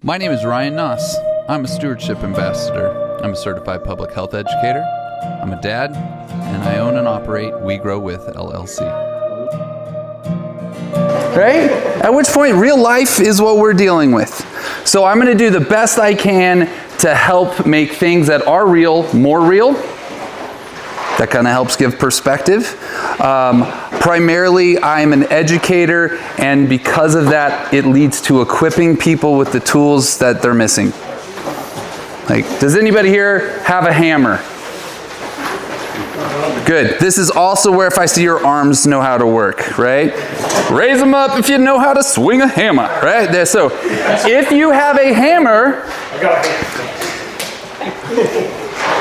My name is Rion Naus. I'm a Stewardship Ambassador. I'm a certified public health educator. I'm a dad, and I own and operate We Grow With LLC. Right? At which point, real life is what we're dealing with. So I'm going to do the best I can to help make things that are real more real. That kind of helps give perspective. Primarily, I'm an educator, and because of that, it leads to equipping people with the tools that they're missing. Like, does anybody here have a hammer? Good. This is also where if I see your arms know how to work, right? Raise them up if you know how to swing a hammer, right? So, if you have a hammer,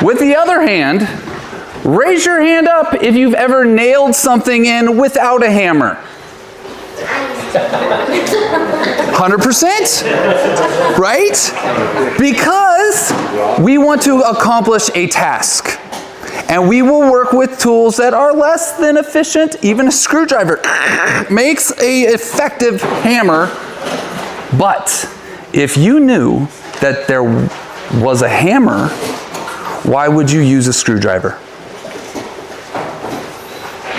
with the other hand, raise your hand up if you've ever nailed something in without a hammer. 100%, right? Because we want to accomplish a task. And we will work with tools that are less than efficient. Even a screwdriver makes an effective hammer. But if you knew that there was a hammer, why would you use a screwdriver?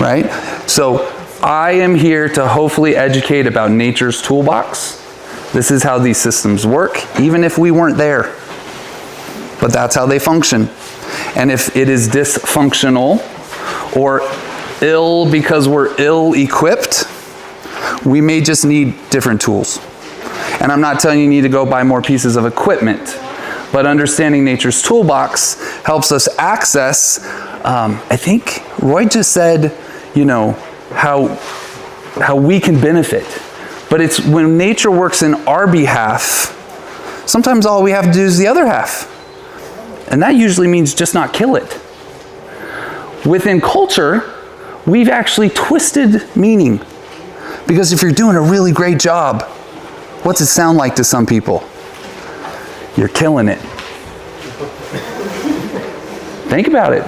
Right? So I am here to hopefully educate about nature's toolbox. This is how these systems work, even if we weren't there. But that's how they function. And if it is dysfunctional or ill because we're ill-equipped, we may just need different tools. And I'm not telling you need to go buy more pieces of equipment, but understanding nature's toolbox helps us access, I think Roy just said, you know, how we can benefit. But it's when nature works in our behalf, sometimes all we have to do is the other half. And that usually means just not kill it. Within culture, we've actually twisted meaning. Because if you're doing a really great job, what's it sound like to some people? You're killing it. Think about it.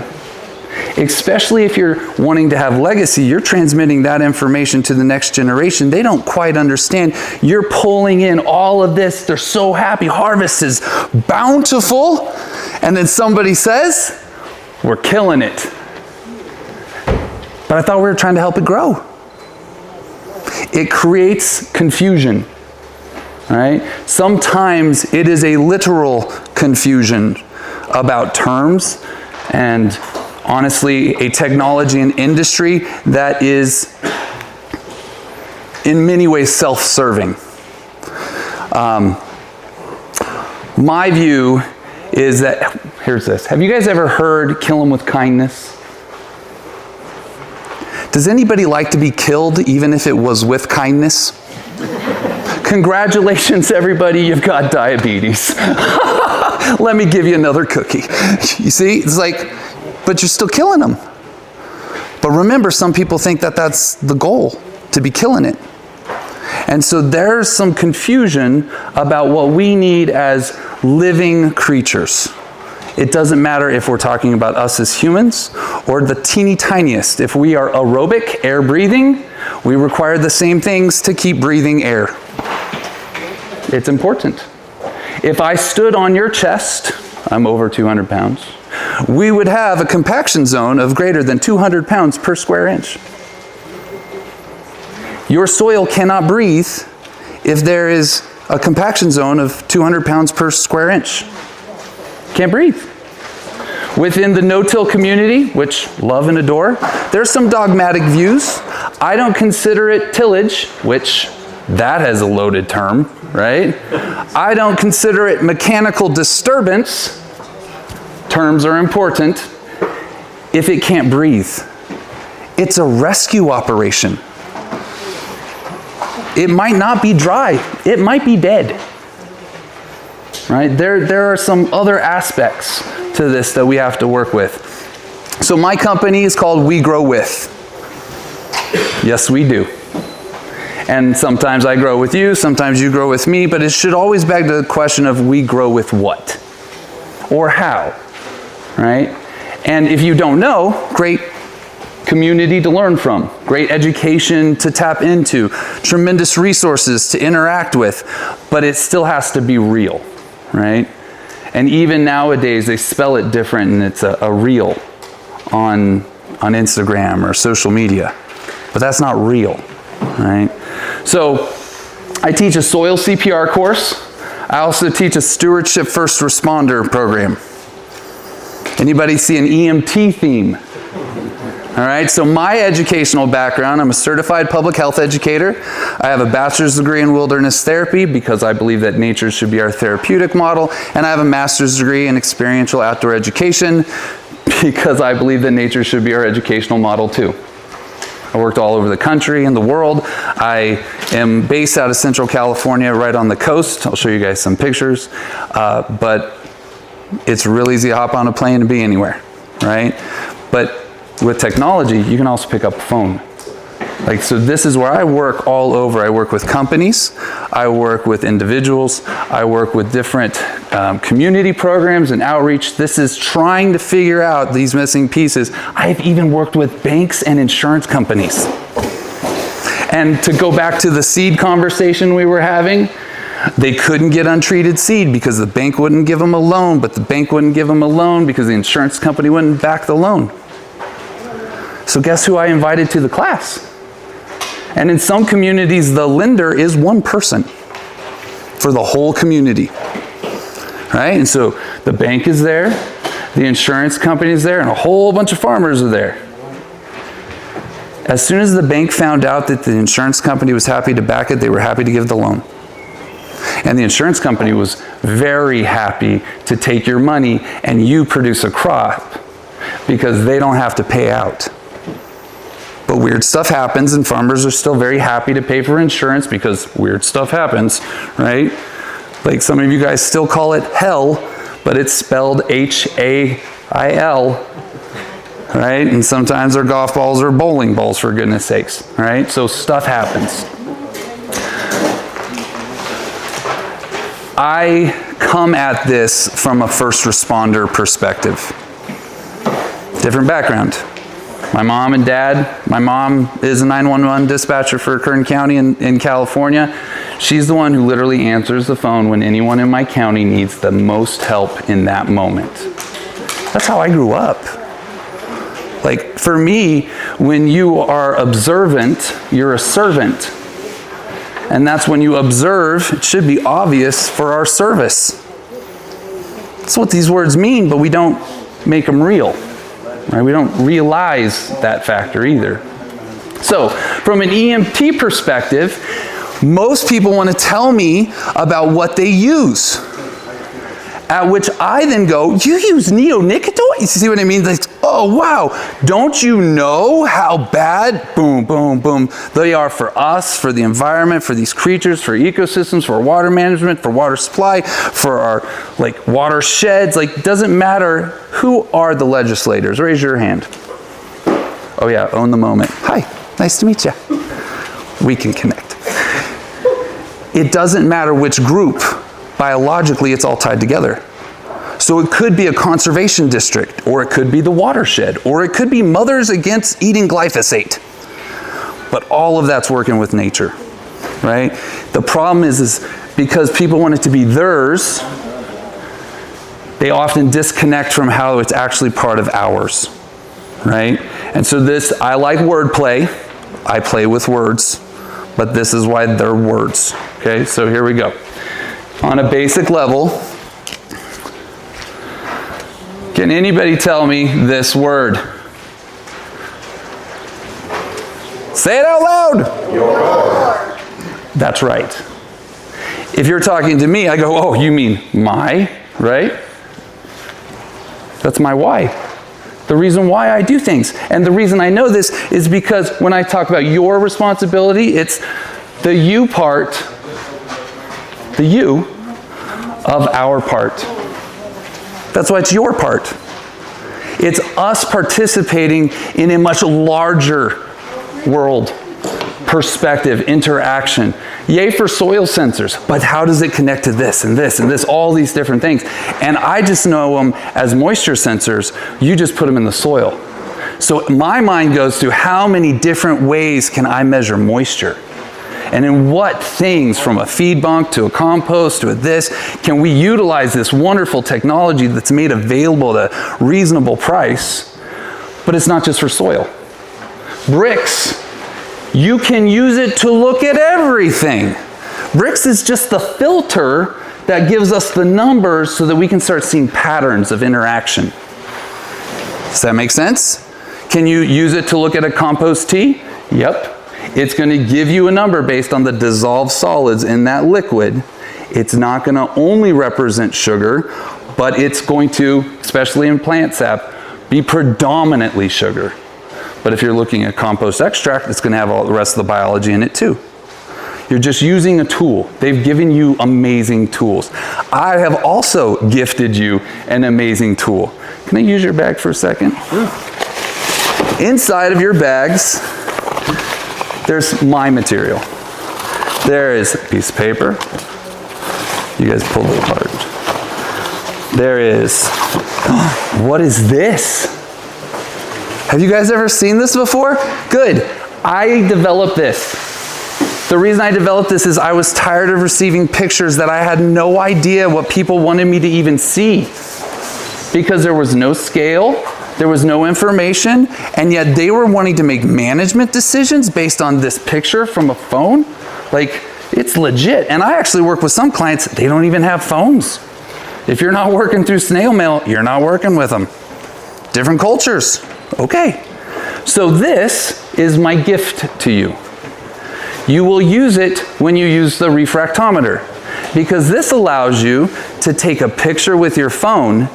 Especially if you're wanting to have legacy, you're transmitting that information to the next generation. They don't quite understand. You're pulling in all of this. They're so happy. Harvest is bountiful. And then somebody says, we're killing it. But I thought we were trying to help it grow. It creates confusion. Right? Sometimes it is a literal confusion about terms and honestly, a technology and industry that is in many ways self-serving. My view is that, here's this. Have you guys ever heard kill them with kindness? Does anybody like to be killed even if it was with kindness? Congratulations, everybody, you've got diabetes. Let me give you another cookie. You see, it's like, but you're still killing them. But remember, some people think that that's the goal, to be killing it. And so there's some confusion about what we need as living creatures. It doesn't matter if we're talking about us as humans or the teeny tiniest. If we are aerobic, air breathing, we require the same things to keep breathing air. It's important. If I stood on your chest, I'm over 200 pounds, we would have a compaction zone of greater than 200 pounds per square inch. Your soil cannot breathe if there is a compaction zone of 200 pounds per square inch. Can't breathe. Within the no-till community, which love and adore, there's some dogmatic views. I don't consider it tillage, which that has a loaded term, right? I don't consider it mechanical disturbance. Terms are important. If it can't breathe, it's a rescue operation. It might not be dry. It might be dead. Right? There are some other aspects to this that we have to work with. So my company is called We Grow With. Yes, we do. And sometimes I grow with you, sometimes you grow with me, but it should always beg the question of we grow with what? Or how? Right? And if you don't know, great, community to learn from, great education to tap into, tremendous resources to interact with, but it still has to be real, right? And even nowadays, they spell it different, and it's a reel on Instagram or social media, but that's not real, right? So I teach a soil CPR course. I also teach a stewardship first responder program. Anybody see an EMT theme? All right, so my educational background, I'm a certified public health educator. I have a bachelor's degree in wilderness therapy because I believe that nature should be our therapeutic model, and I have a master's degree in experiential outdoor education because I believe that nature should be our educational model too. I worked all over the country and the world. I am based out of Central California, right on the coast. I'll show you guys some pictures, but it's really easy to hop on a plane and be anywhere, right? But with technology, you can also pick up a phone. So this is where I work all over. I work with companies, I work with individuals, I work with different community programs and outreach. This is trying to figure out these missing pieces. I've even worked with banks and insurance companies. And to go back to the seed conversation we were having, they couldn't get untreated seed because the bank wouldn't give them a loan, but the bank wouldn't give them a loan because the insurance company wouldn't back the loan. So guess who I invited to the class? And in some communities, the lender is one person for the whole community, right? And so the bank is there, the insurance company is there, and a whole bunch of farmers are there. As soon as the bank found out that the insurance company was happy to back it, they were happy to give the loan. And the insurance company was very happy to take your money and you produce a crop because they don't have to pay out. But weird stuff happens, and farmers are still very happy to pay for insurance because weird stuff happens, right? Like some of you guys still call it hell, but it's spelled H-A-I-L, right? And sometimes they're golf balls or bowling balls, for goodness sakes, right? So stuff happens. I come at this from a first responder perspective. Different background. My mom and dad, my mom is a 911 dispatcher for Kern County in California. She's the one who literally answers the phone when anyone in my county needs the most help in that moment. That's how I grew up. Like for me, when you are observant, you're a servant. And that's when you observe, it should be obvious for our service. That's what these words mean, but we don't make them real. Right? We don't realize that factor either. So, from an EMT perspective, most people want to tell me about what they use. At which I then go, you use neonicotinoids? You see what I mean? Like, oh wow, don't you know how bad, boom, boom, boom, they are for us, for the environment, for these creatures, for ecosystems, for water management, for water supply, for our watersheds. Like, doesn't matter who are the legislators. Raise your hand. Oh yeah, own the moment. Hi, nice to meet you. We can connect. It doesn't matter which group. Biologically, it's all tied together. So it could be a conservation district, or it could be the watershed, or it could be mothers against eating glyphosate. But all of that's working with nature, right? The problem is because people want it to be theirs, they often disconnect from how it's actually part of ours, right? And so this, I like wordplay. I play with words, but this is why they're words, okay? So here we go. On a basic level, can anybody tell me this word? Say it out loud. Your. That's right. If you're talking to me, I go, oh, you mean my, right? That's my why. The reason why I do things. And the reason I know this is because when I talk about your responsibility, it's the you part, the you of our part. That's why it's your part. It's us participating in a much larger world, perspective, interaction. Yay for soil sensors, but how does it connect to this and this and this, all these different things? And I just know them as moisture sensors. You just put them in the soil. So my mind goes to how many different ways can I measure moisture? And in what things, from a feed bunk to a compost to a this, can we utilize this wonderful technology that's made available at a reasonable price, but it's not just for soil. Bricks, you can use it to look at everything. Bricks is just the filter that gives us the numbers so that we can start seeing patterns of interaction. Does that make sense? Can you use it to look at a compost tea? Yep. It's going to give you a number based on the dissolved solids in that liquid. It's not going to only represent sugar, but it's going to, especially in plant sap, be predominantly sugar. But if you're looking at compost extract, it's going to have all the rest of the biology in it too. You're just using a tool. They've given you amazing tools. I have also gifted you an amazing tool. Can I use your bag for a second? Inside of your bags, there's my material. There is a piece of paper. You guys pull it apart. There is, what is this? Have you guys ever seen this before? Good. I developed this. The reason I developed this is I was tired of receiving pictures that I had no idea what people wanted me to even see. Because there was no scale, there was no information, and yet they were wanting to make management decisions based on this picture from a phone. Like, it's legit. And I actually work with some clients, they don't even have phones. If you're not working through snail mail, you're not working with them. Different cultures. Okay. So this is my gift to you. You will use it when you use the refractometer, because this allows you to take a picture with your phone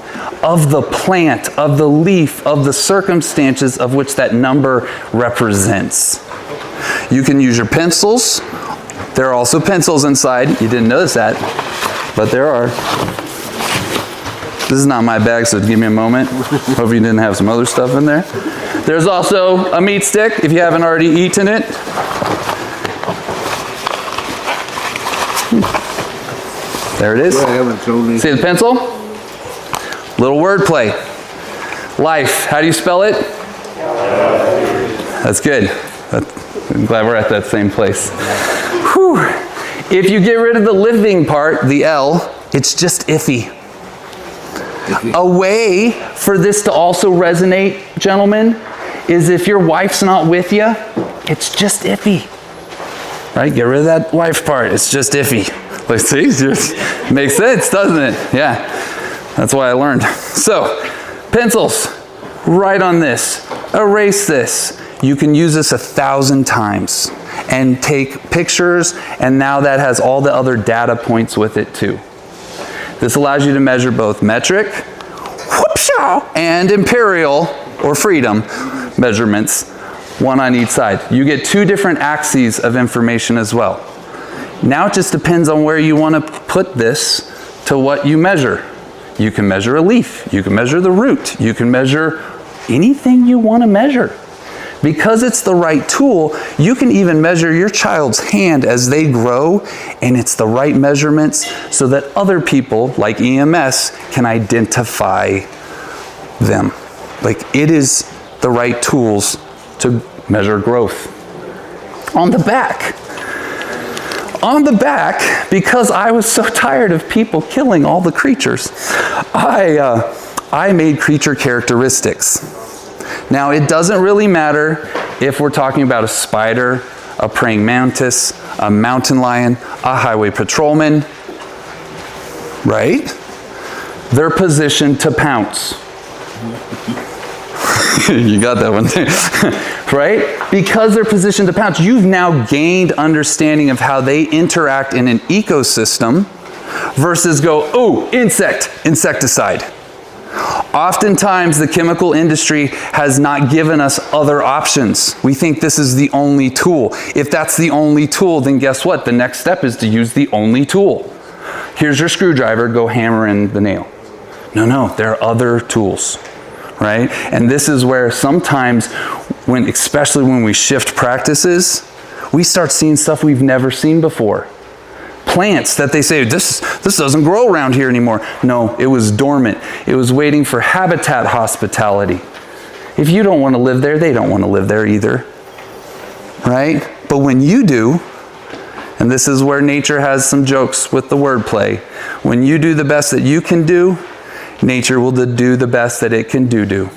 of the plant, of the leaf, of the circumstances of which that number represents. You can use your pencils. There are also pencils inside. You didn't notice that, but there are. This is not my bag, so give me a moment. Hope you didn't have some other stuff in there. There's also a meat stick if you haven't already eaten it. There it is. See the pencil? Little wordplay. Life. How do you spell it? That's good. I'm glad we're at that same place. Whew. If you get rid of the living part, the L, it's just iffy. A way for this to also resonate, gentlemen, is if your wife's not with you, it's just iffy. Right? Get rid of that wife part. It's just iffy. Like, see? Just makes sense, doesn't it? Yeah. That's why I learned. So, pencils. Write on this. Erase this. You can use this 1,000 times and take pictures, and now that has all the other data points with it too. This allows you to measure both metric and imperial or freedom measurements, one on each side. You get 2 different axes of information as well. Now it just depends on where you want to put this to what you measure. You can measure a leaf, you can measure the root, you can measure anything you want to measure. Because it's the right tool, you can even measure your child's hand as they grow, and it's the right measurements so that other people, like EMS, can identify them. Like, it is the right tools to measure growth. On the back, because I was so tired of people killing all the creatures, I made creature characteristics. Now, it doesn't really matter if we're talking about a spider, a praying mantis, a mountain lion, a highway patrolman, right? They're positioned to pounce. You got that one, right? Because they're positioned to pounce, you've now gained understanding of how they interact in an ecosystem versus go, oh, insecticide. Oftentimes, the chemical industry has not given us other options. We think this is the only tool. If that's the only tool, then guess what? The next step is to use the only tool. Here's your screwdriver, go hammer in the nail. No, there are other tools, right? And this is where sometimes, especially when we shift practices, we start seeing stuff we've never seen before. Plants that they say, this doesn't grow around here anymore. No, it was dormant. It was waiting for habitat hospitality. If you don't want to live there, they don't want to live there either, right? But when you do, and this is where nature has some jokes with the wordplay, when you do the best that you can do, nature will do the best that it can do.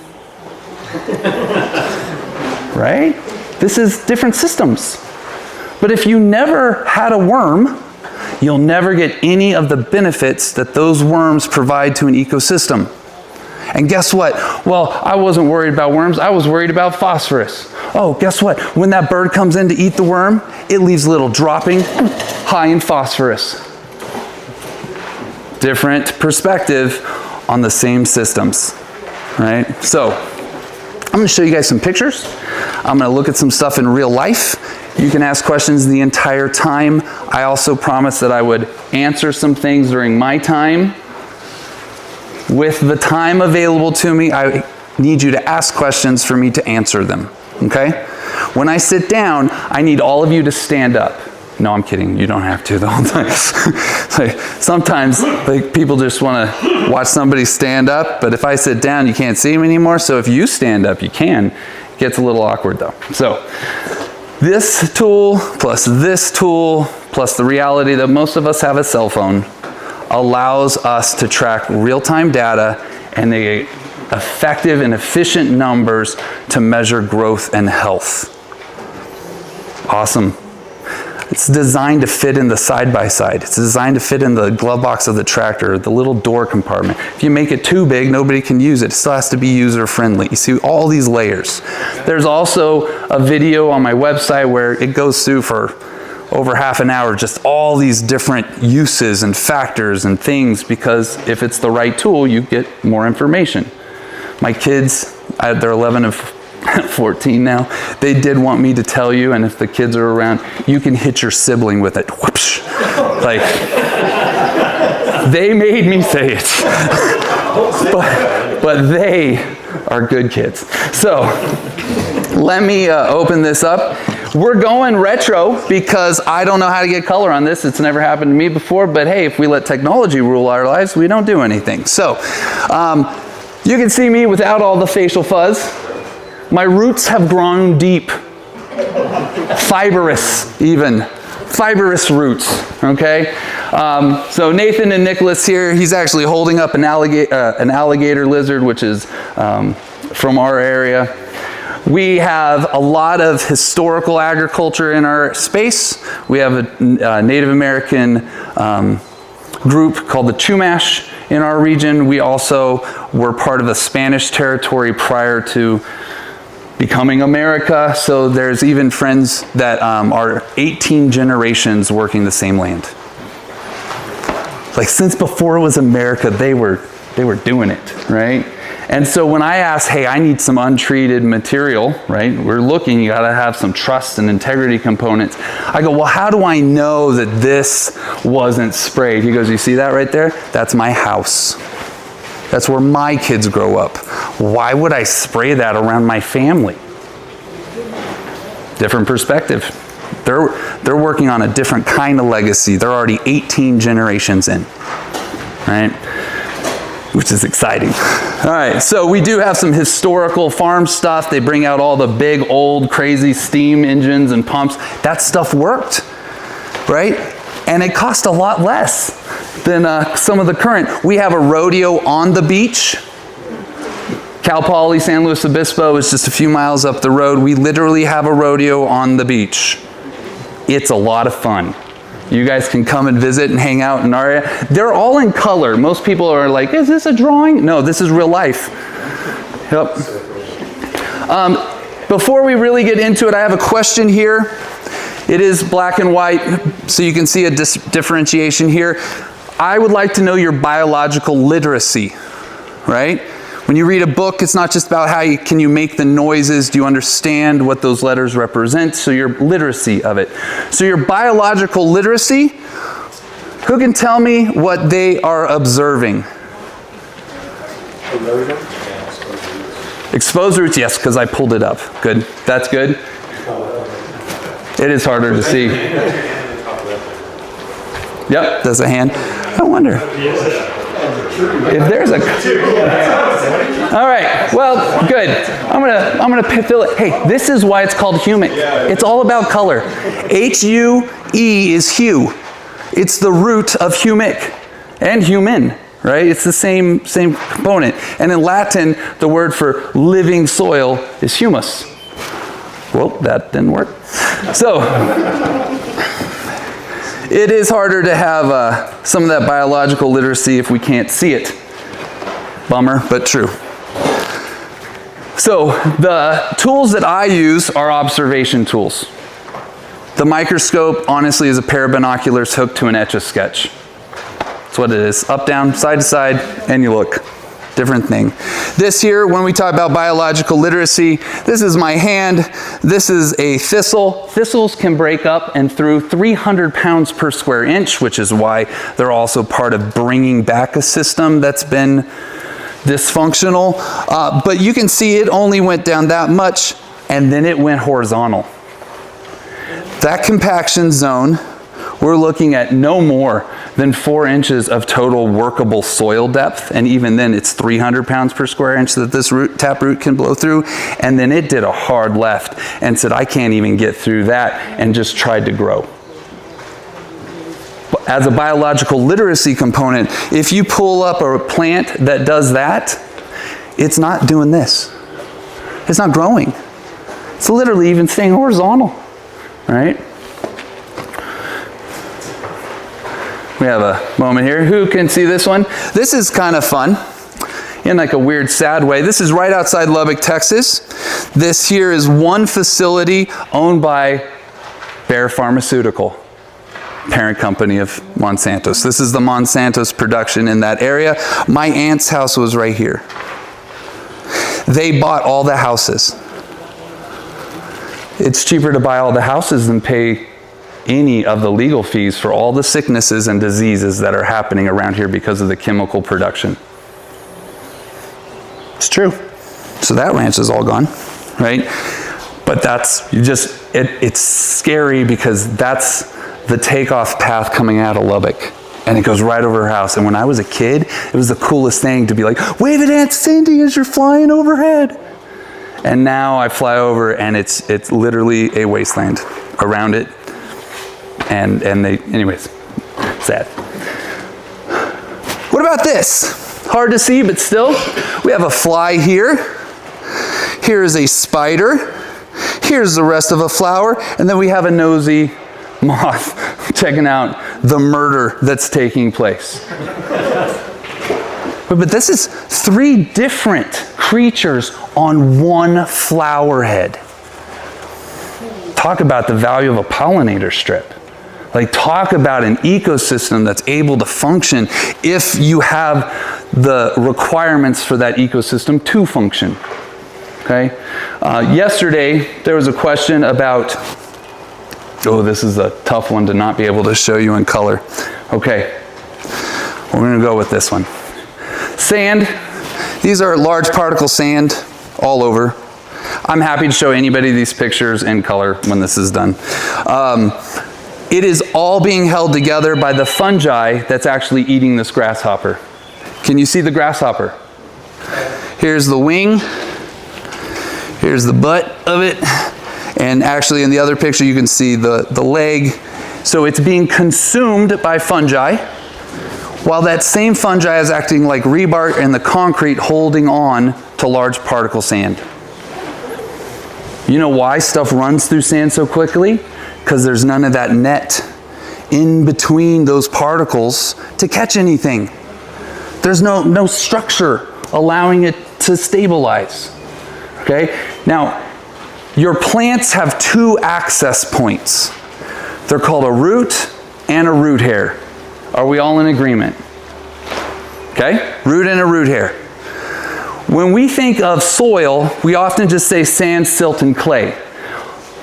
Right? This is different systems. But if you never had a worm, you'll never get any of the benefits that those worms provide to an ecosystem. And guess what? Well, I wasn't worried about worms. I was worried about phosphorus. Oh, guess what? When that bird comes in to eat the worm, it leaves little dropping high in phosphorus. Different perspective on the same systems, right? So, I'm going to show you guys some pictures. I'm going to look at some stuff in real life. You can ask questions the entire time. I also promised that I would answer some things during my time. With the time available to me, I need you to ask questions for me to answer them, okay? When I sit down, I need all of you to stand up. No, I'm kidding. You don't have to the whole time. Sometimes people just want to watch somebody stand up, but if I sit down, you can't see them anymore. So if you stand up, you can. It gets a little awkward though. So this tool plus the reality that most of us have a cell phone allows us to track real-time data and the effective and efficient numbers to measure growth and health. Awesome. It's designed to fit in the side-by-side. It's designed to fit in the glove box of the tractor, the little door compartment. If you make it too big, nobody can use it. It still has to be user-friendly. You see all these layers. There's also a video on my website where it goes through for over half an hour, just all these different uses and factors and things, because if it's the right tool, you get more information. My kids, they're 11 and 14 now, they did want me to tell you, and if the kids are around, you can hit your sibling with it. Whoosh. Like, they made me say it. but they are good kids. So, let me open this up. We're going retro because I don't know how to get color on this. It's never happened to me before, but hey, if we let technology rule our lives, we don't do anything. So, you can see me without all the facial fuzz. My roots have grown deep. Fibrous, even. Fibrous roots, okay? So Nathan and Nicholas here, he's actually holding up an alligator lizard, which is from our area. We have a lot of historical agriculture in our space. We have a Native American group called the Chumash in our region. We also were part of the Spanish territory prior to becoming America. So there's even friends that are 18 generations working the same land. Like since before it was America, they were doing it, right? And so when I ask, hey, I need some untreated material, right? We're looking, you gotta have some trust and integrity components. I go, well, how do I know that this wasn't sprayed? He goes, you see that right there? That's my house. That's where my kids grow up. Why would I spray that around my family? Different perspective. They're working on a different kind of legacy. They're already 18 generations in, right? Which is exciting. All right, so we do have some historical farm stuff. They bring out all the big, old, crazy steam engines and pumps. That stuff worked, right? And it cost a lot less than some of the current. We have a rodeo on the beach. Cal Poly, San Luis Obispo is just a few miles up the road. We literally have a rodeo on the beach. It's a lot of fun. You guys can come and visit and hang out in our area. They're all in color. Most people are like, is this a drawing? No, this is real life. Yep. Before we really get into it, I have a question here. It is black and white, so you can see a differentiation here. I would like to know your biological literacy, right? When you read a book, it's not just about can you make the noises, do you understand what those letters represent, so your literacy of it. So your biological literacy, who can tell me what they are observing? Exposed roots, yes, because I pulled it up. Good, that's good. It is harder to see. Yep, there's a hand. I wonder. If there's a... All right, well, good. I'm gonna fill it. Hey, this is why it's called humic. It's all about color. H-U-E is hue. It's the root of humic and human, right? It's the same component. And in Latin, the word for living soil is humus. Well, that didn't work. So, it is harder to have some of that biological literacy if we can't see it. Bummer, but true. So, the tools that I use are observation tools. The microscope, honestly, is a pair of binoculars hooked to an Etch-a-Sketch. That's what it is. Up, down, side to side, and you look. Different thing. This here, when we talk about biological literacy, this is my hand. This is a thistle. Thistles can break up and through 300 pounds per square inch, which is why they're also part of bringing back a system that's been dysfunctional. But you can see it only went down that much, and then it went horizontal. That compaction zone, we're looking at no more than 4 inches of total workable soil depth, and even then it's 300 pounds per square inch that this taproot can blow through. And then it did a hard left and said, I can't even get through that, and just tried to grow. As a biological literacy component, if you pull up a plant that does that, it's not doing this. It's not growing. It's literally even staying horizontal, right? We have a moment here. Who can see this one? This is kind of fun in like a weird, sad way. This is right outside Lubbock, Texas. This here is one facility owned by Bayer Pharmaceutical, parent company of Monsanto's. This is the Monsanto's production in that area. My aunt's house was right here. They bought all the houses. It's cheaper to buy all the houses than pay any of the legal fees for all the sicknesses and diseases that are happening around here because of the chemical production. It's true. So that ranch is all gone, right? But it's scary because that's the takeoff path coming out of Lubbock. And it goes right over her house. And when I was a kid, it was the coolest thing to be like, wave at Aunt Cindy as you're flying overhead. And now I fly over and it's literally a wasteland around it. And anyways, sad. What about this? Hard to see, but still, we have a fly here. Here is a spider. Here's the rest of a flower. And then we have a nosy moth checking out the murder that's taking place. But this is 3 different creatures on one flower head. Talk about the value of a pollinator strip. Like, talk about an ecosystem that's able to function if you have the requirements for that ecosystem to function. Okay? Yesterday, there was a question about, oh, this is a tough one to not be able to show you in color. Okay, we're going to go with this one. Sand. These are large particle sand all over. I'm happy to show anybody these pictures in color when this is done. It is all being held together by the fungi that's actually eating this grasshopper. Can you see the grasshopper? Here's the wing. Here's the butt of it. And actually in the other picture you can see the leg. So it's being consumed by fungi, while that same fungi is acting like rebar in the concrete holding on to large particle sand. You know why stuff runs through sand so quickly? Because there's none of that net in between those particles to catch anything. There's no structure allowing it to stabilize. Okay? Now, your plants have 2 access points. They're called a root and a root hair. Are we all in agreement? Okay? Root and a root hair. When we think of soil, we often just say sand, silt, and clay.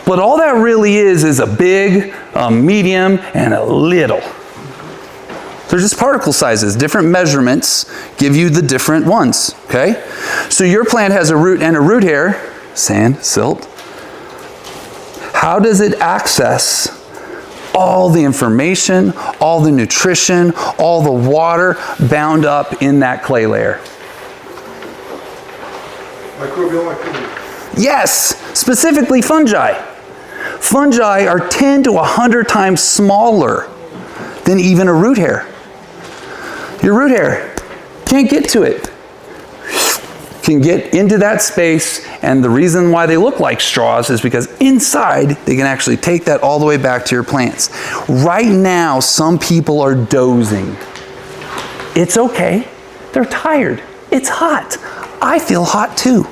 But all that really is a big, a medium, and a little. They're just particle sizes. Different measurements give you the different ones, okay? So your plant has a root and a root hair, sand, silt. How does it access all the information, all the nutrition, all the water bound up in that clay layer. Microbial activity. Yes, specifically fungi. Fungi are 10 to 100 times smaller than even a root hair. Your root hair can't get to it. Can get into that space, and the reason why they look like straws is because inside they can actually take that all the way back to your plants. Right now, some people are dozing. It's okay. They're tired. It's hot. I feel hot too.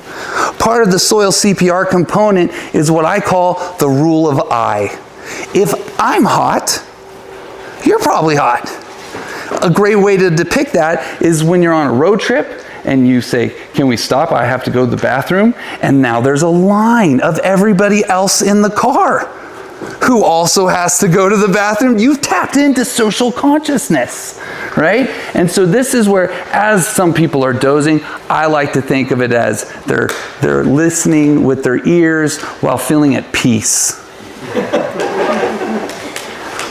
Part of the soil CPR component is what I call the rule of I. If I'm hot, you're probably hot. A great way to depict that is when you're on a road trip and you say, can we stop? I have to go to the bathroom. And now there's a line of everybody else in the car who also has to go to the bathroom. You've tapped into social consciousness, right? And so this is where, as some people are dozing, I like to think of it as they're listening with their ears while feeling at peace.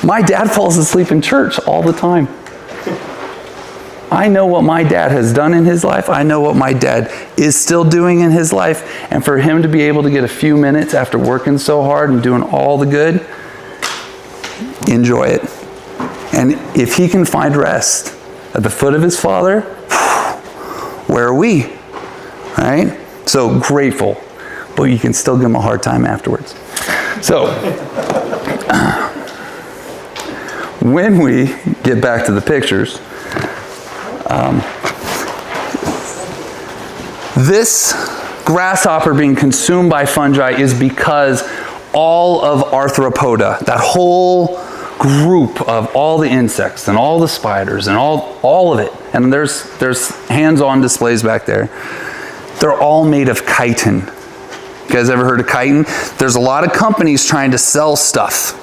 My dad falls asleep in church all the time. I know what my dad has done in his life. I know what my dad is still doing in his life. And for him to be able to get a few minutes after working so hard and doing all the good, enjoy it. And if he can find rest at the foot of his Father, where are we? Right? So grateful, but you can still give him a hard time afterwards. So, when we get back to the pictures, this grasshopper being consumed by fungi is because all of arthropoda, that whole group of all the insects and all the spiders and all of it, and there's hands-on displays back there, they're all made of chitin. You guys ever heard of chitin? There's a lot of companies trying to sell stuff.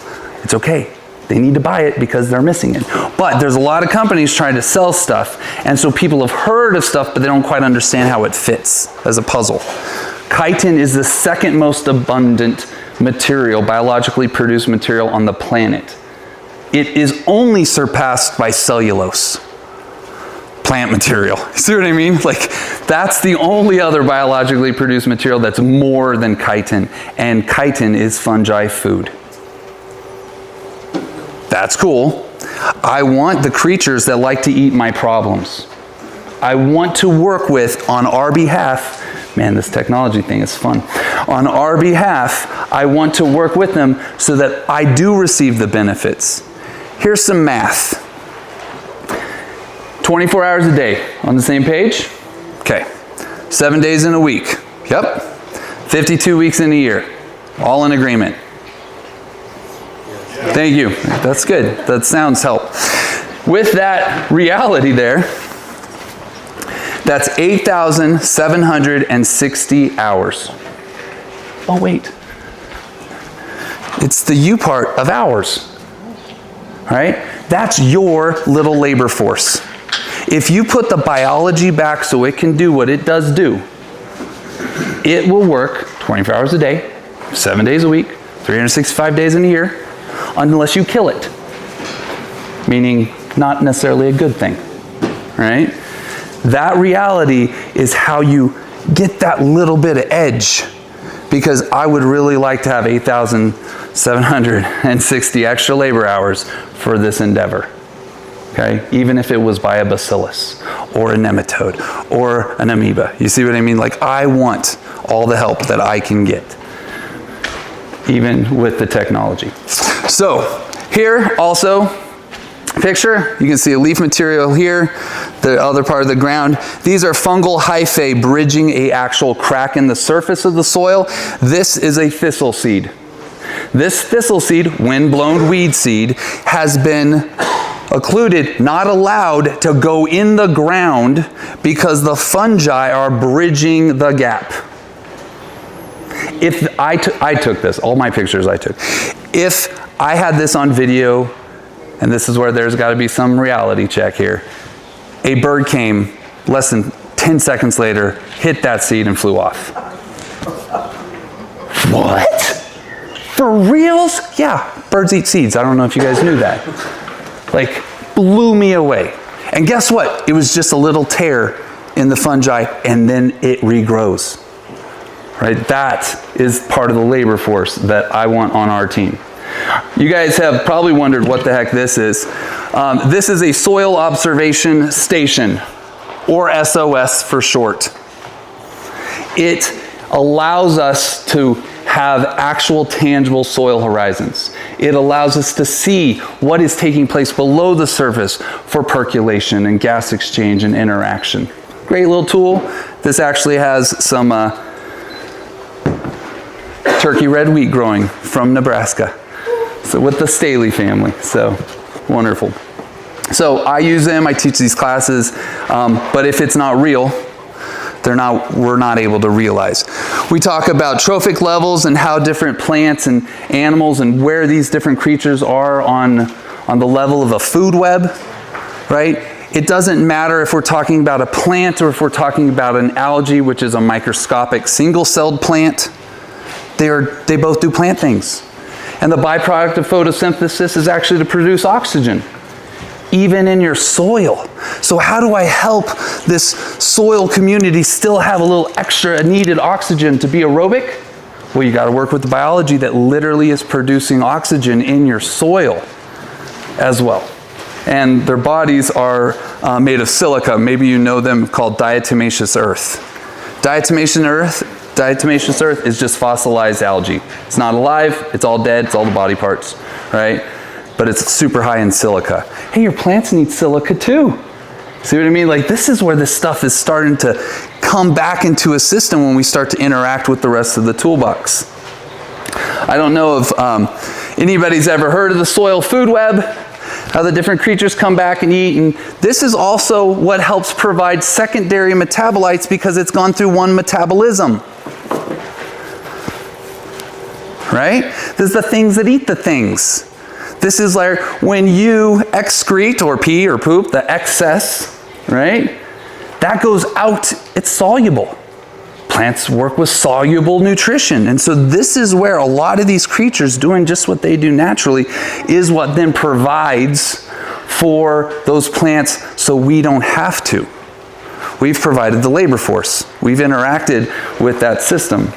It's okay. They need to buy it because they're missing it. But there's a lot of companies trying to sell stuff, and so people have heard of stuff, but they don't quite understand how it fits as a puzzle. Chitin is the second most abundant material, biologically produced material on the planet. It is only surpassed by cellulose, plant material. See what I mean? Like, that's the only other biologically produced material that's more than chitin, and chitin is fungi food. That's cool. I want the creatures that like to eat my problems. I want to work with, on our behalf, man, this technology thing is fun. On our behalf, I want to work with them so that I do receive the benefits. Here's some math. 24 hours a day, on the same page? Okay. 7 days in a week. Yep. 52 weeks in a year. All in agreement. Thank you. That's good. That sounds help. With that reality there, that's 8,760 hours. Oh, wait. It's the U part of hours. Right? That's your little labor force. If you put the biology back so it can do what it does do, it will work 24 hours a day, 7 days a week, 365 days in a year, unless you kill it. Meaning, not necessarily a good thing, right? That reality is how you get that little bit of edge, because I would really like to have 8,760 extra labor hours for this endeavor, okay? Even if it was by a bacillus, or a nematode, or an amoeba. You see what I mean? Like, I want all the help that I can get, even with the technology. So, here also, picture, you can see a leaf material here, the other part of the ground. These are fungal hyphae bridging a actual crack in the surface of the soil. This is a thistle seed. This thistle seed, wind-blown weed seed, has been occluded, not allowed to go in the ground because the fungi are bridging the gap. If I took this, all my pictures I took. If I had this on video, and this is where there's got to be some reality check here, a bird came less than 10 seconds later, hit that seed and flew off. What? For reals? Yeah. Birds eat seeds. I don't know if you guys knew that. Like, blew me away. And guess what? It was just a little tear in the fungi, and then it regrows. Right? That is part of the labor force that I want on our team. You guys have probably wondered what the heck this is. This is a soil observation station, or SOS for short. It allows us to have actual tangible soil horizons. It allows us to see what is taking place below the surface for percolation and gas exchange and interaction. Great little tool. This actually has some turkey red wheat growing from Nebraska. So with the Staley family, so wonderful. So I use them, I teach these classes, but if it's not real, we're not able to realize. We talk about trophic levels and how different plants and animals and where these different creatures are on the level of a food web, right? It doesn't matter if we're talking about a plant or if we're talking about an algae, which is a microscopic single-celled plant. They both do plant things. And the byproduct of photosynthesis is actually to produce oxygen, even in your soil. So how do I help this soil community still have a little extra needed oxygen to be aerobic? Well, you got to work with the biology that literally is producing oxygen in your soil as well. And their bodies are made of silica. Maybe you know them, called diatomaceous earth. Diatomaceous earth is just fossilized algae. It's not alive, it's all dead, it's all the body parts, right? But it's super high in silica. Hey, your plants need silica too. See what I mean? Like, this is where this stuff is starting to come back into a system when we start to interact with the rest of the toolbox. I don't know if anybody's ever heard of the soil food web, how the different creatures come back and eat. And this is also what helps provide secondary metabolites because it's gone through one metabolism. Right? This is the things that eat the things. This is like when you excrete or pee or poop, the excess, right? That goes out, it's soluble. Plants work with soluble nutrition. And so this is where a lot of these creatures doing just what they do naturally is what then provides for those plants so we don't have to. We've provided the labor force. We've interacted with that system.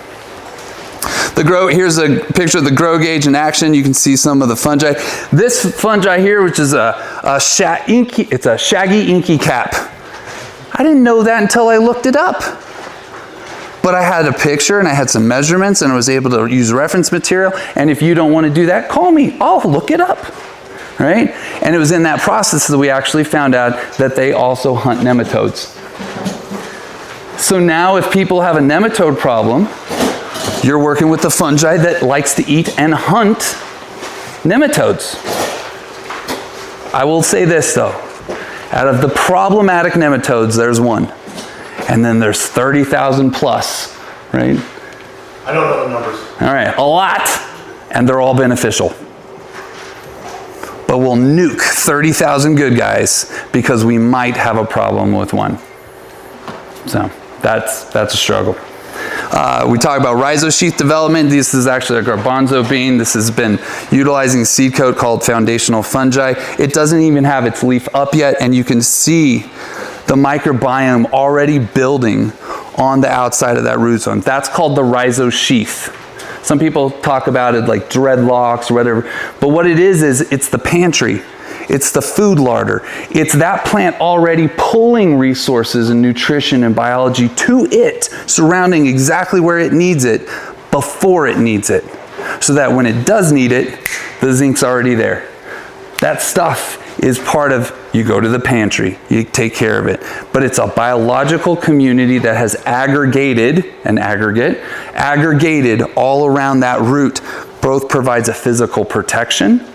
Here's a picture of the grow gauge in action. You can see some of the fungi. This fungi here, which is it's a shaggy inky cap. I didn't know that until I looked it up. But I had a picture and I had some measurements and I was able to use reference material. And if you don't want to do that, call me. I'll look it up, right? And it was in that process that we actually found out that they also hunt nematodes. So now if people have a nematode problem, you're working with the fungi that likes to eat and hunt nematodes. I will say this though, out of the problematic nematodes, there's one. And then there's 30,000 plus, right? I don't know the numbers. All right, a lot, and they're all beneficial. But we'll nuke 30,000 good guys because we might have a problem with one. So that's a struggle. We talk about rhizosheath development. This is actually a garbanzo bean. This has been utilizing a seed coat called foundational fungi. It doesn't even have its leaf up yet, and you can see the microbiome already building on the outside of that root zone. That's called the rhizosheath. Some people talk about it like dreadlocks or whatever, but what it is it's the pantry. It's the food larder. It's that plant already pulling resources and nutrition and biology to it, surrounding exactly where it needs it before it needs it. So that when it does need it, the zinc's already there. That stuff is part of, you go to the pantry, you take care of it. But it's a biological community that has aggregated all around that root. Both provides a physical protection.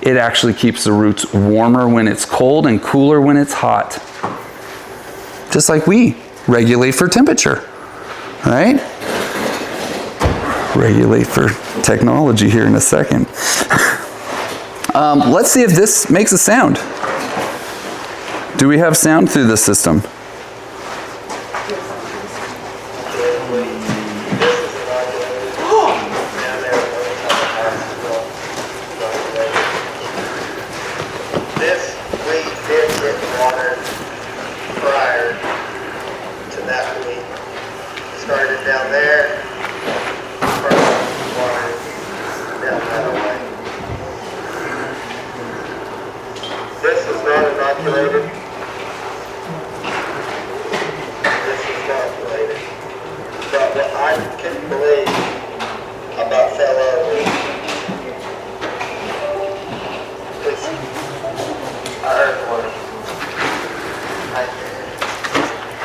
It actually keeps the roots warmer when it's cold and cooler when it's hot. Just like we regulate for temperature, right? Regulate for technology here in a second. Let's see if this makes a sound. Do we have sound through the system?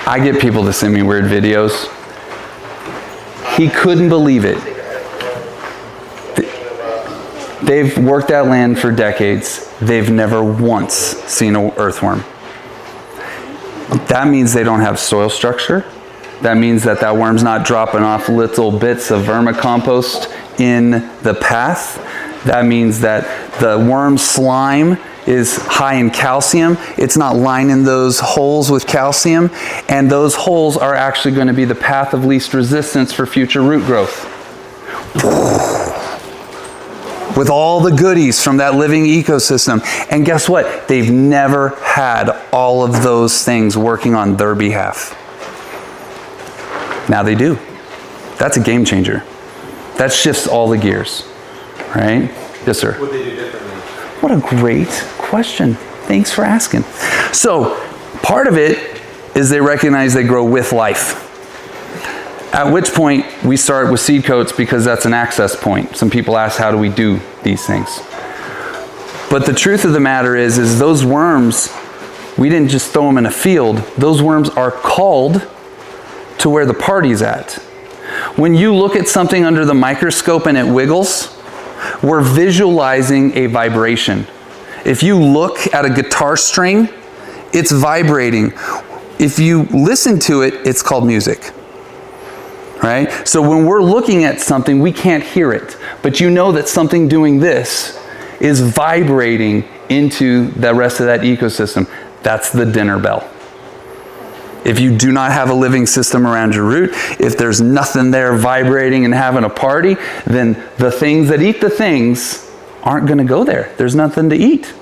I get people to send me weird videos. He couldn't believe it. They've worked that land for decades. They've never once seen an earthworm. That means they don't have soil structure. That means that worm's not dropping off little bits of vermicompost in the path. That means that the worm slime is high in calcium. It's not lining those holes with calcium, and those holes are actually going to be the path of least resistance for future root growth. With all the goodies from that living ecosystem. And guess what? They've never had all of those things working on their behalf. Now they do. That's a game changer. That shifts all the gears, right? Yes, sir. What would they do differently? What a great question. Thanks for asking. So part of it is they recognize they grow with life. At which point we start with seed coats because that's an access point. Some people ask, how do we do these things? But the truth of the matter is those worms, we didn't just throw them in a field. Those worms are called to where the party's at. When you look at something under the microscope and it wiggles, we're visualizing a vibration. If you look at a guitar string, it's vibrating. If you listen to it, it's called music. Right? So when we're looking at something, we can't hear it. But you know that something doing this is vibrating into the rest of that ecosystem. That's the dinner bell. If you do not have a living system around your root, if there's nothing there vibrating and having a party, then the things that eat the things aren't going to go there. There's nothing to eat.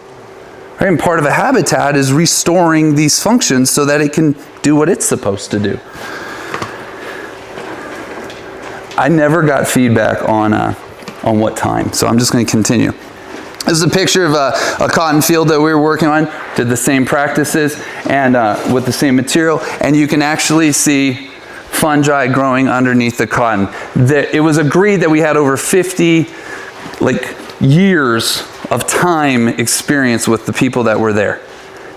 Right? And part of a habitat is restoring these functions so that it can do what it's supposed to do. I never got feedback on what time, so I'm just going to continue. This is a picture of a cotton field that we were working on. Did the same practices and with the same material, and you can actually see fungi growing underneath the cotton. It was agreed that we had over 50 years of time experience with the people that were there.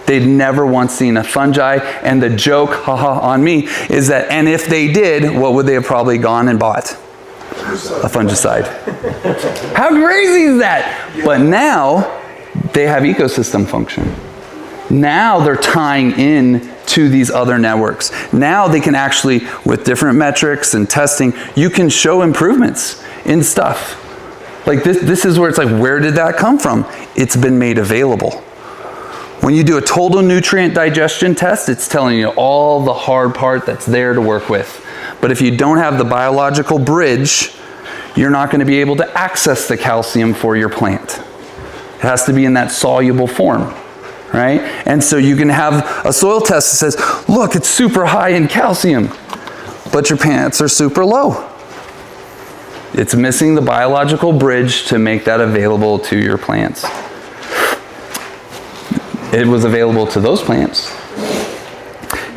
They'd never once seen a fungi, and the joke, haha, on me, is that, and if they did, what would they have probably gone and bought? A fungicide. How crazy is that? But now, they have ecosystem function. Now they're tying in to these other networks. Now they can actually, with different metrics and testing, you can show improvements in stuff. Like this is where it's like, where did that come from? It's been made available. When you do a total nutrient digestion test, it's telling you all the hard part that's there to work with. But if you don't have the biological bridge, you're not going to be able to access the calcium for your plant. It has to be in that soluble form, right? And so you can have a soil test that says, look, it's super high in calcium, but your plants are super low. It's missing the biological bridge to make that available to your plants. It was available to those plants.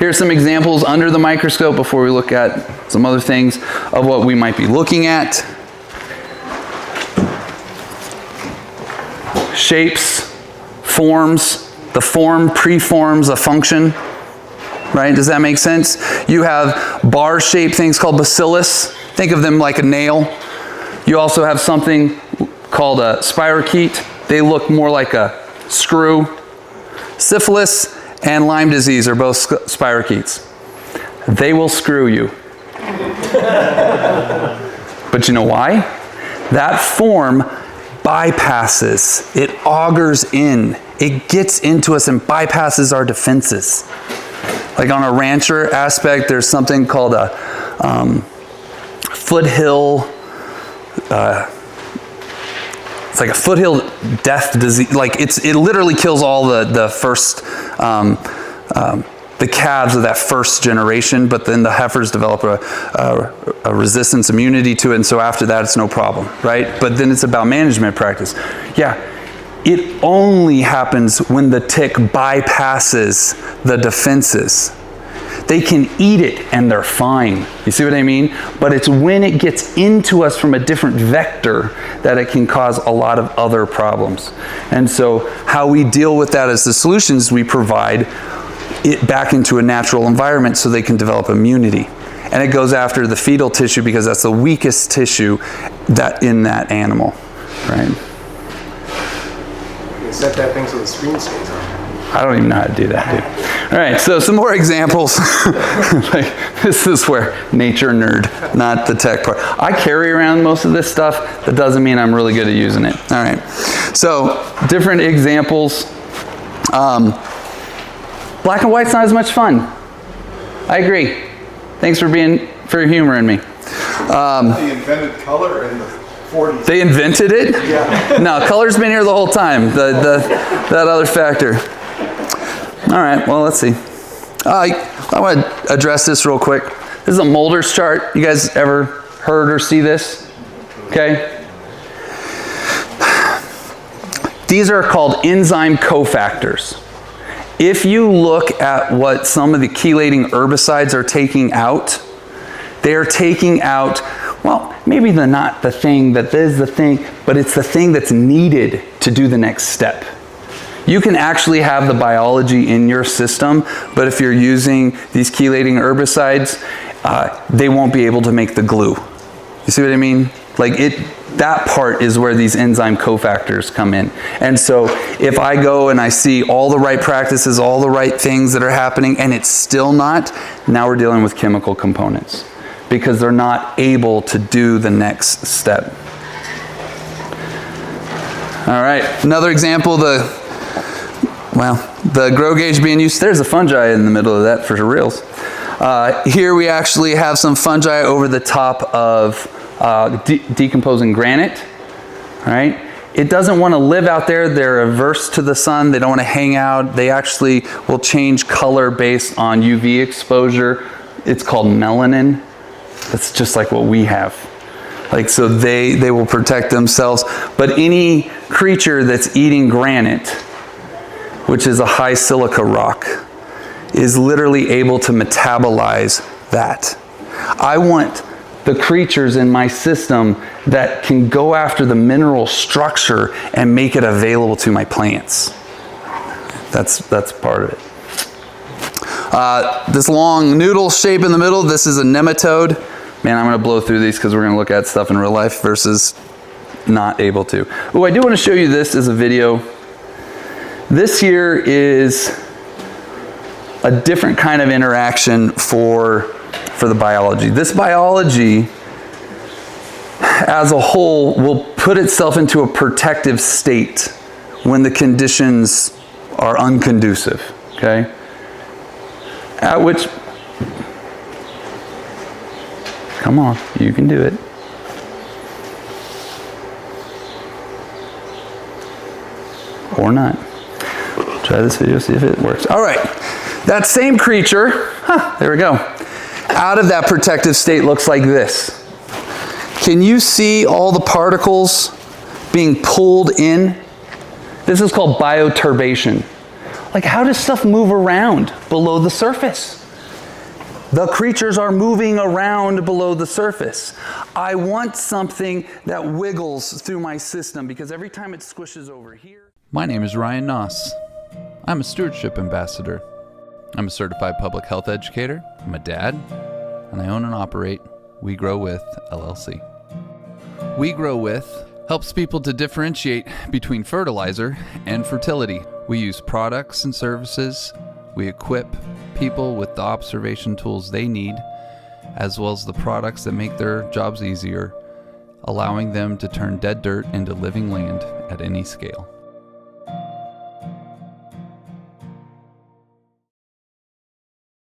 Here are some examples under the microscope before we look at some other things of what we might be looking at. Shapes, forms. The form preforms a function, right? Does that make sense? You have bar-shaped things called bacillus. Think of them like a nail. You also have something called a spirochete. They look more like a screw. Syphilis and Lyme disease are both spirochetes. They will screw you. But you know why? That form bypasses, it augers in, it gets into us and bypasses our defenses. Like on a rancher aspect, there's something called a foothill, it's like a foothill death disease. Like it literally kills all the first, the calves of that first generation, but then the heifers develop a resistance immunity to it, and so after that it's no problem, right? But then it's about management practice. Yeah, it only happens when the tick bypasses the defenses. They can eat it and they're fine. You see what I mean? But it's when it gets into us from a different vector that it can cause a lot of other problems. And so how we deal with that as the solutions, we provide it back into a natural environment so they can develop immunity. And it goes after the fetal tissue because that's the weakest tissue that in that animal, right? You set that thing so the screen stays on. I don't even know how to do that, dude. All right, so some more examples. Like, this is where nature nerd, not the tech part. I carry around most of this stuff. That doesn't mean I'm really good at using it. All right, so different examples. Black and white's not as much fun. I agree. Thanks for humoring me. They invented color in the 40s. They invented it? Yeah. No, color's been here the whole time. That other factor. All right, well, let's see. I want to address this real quick. This is a Mulder's chart. You guys ever heard or see this? Okay. These are called enzyme cofactors. If you look at what some of the chelating herbicides are taking out, they are taking out, well, maybe not the thing that is the thing, but it's the thing that's needed to do the next step. You can actually have the biology in your system, but if you're using these chelating herbicides, they won't be able to make the glue. You see what I mean? Like that part is where these enzyme cofactors come in. And so if I go and I see all the right practices, all the right things that are happening, and it's still not, now we're dealing with chemical components because they're not able to do the next step. All right, another example, the grow gauge being used. There's a fungi in the middle of that for reals. Here we actually have some fungi over the top of decomposing granite, right? It doesn't want to live out there. They're averse to the sun. They don't want to hang out. They actually will change color based on UV exposure. It's called melanin. That's just like what we have. Like, so they will protect themselves. But any creature that's eating granite, which is a high silica rock, is literally able to metabolize that. I want the creatures in my system that can go after the mineral structure and make it available to my plants. That's part of it. This long noodle shape in the middle, this is a nematode. Man, I'm gonna blow through these because we're gonna look at stuff in real life versus not able to. Oh, I do wanna show you this as a video. This here is a different kind of interaction for the biology. This biology as a whole will put itself into a protective state when the conditions are unconducive, okay? At which, come on, you can do it. Or not. Try this video, see if it works. All right, that same creature, there we go. Out of that protective state looks like this. Can you see all the particles being pulled in? This is called bioturbation. Like, how does stuff move around below the surface? The creatures are moving around below the surface. I want something that wiggles through my system because every time it squishes over here. My name is Rion Naus. I'm a Stewardship Ambassador. I'm a certified public health educator. I'm a dad, and I own and operate We Grow With LLC. We Grow With helps people to differentiate between fertilizer and fertility. We use products and services. We equip people with the observation tools they need, as well as the products that make their jobs easier, allowing them to turn dead dirt into living land at any scale.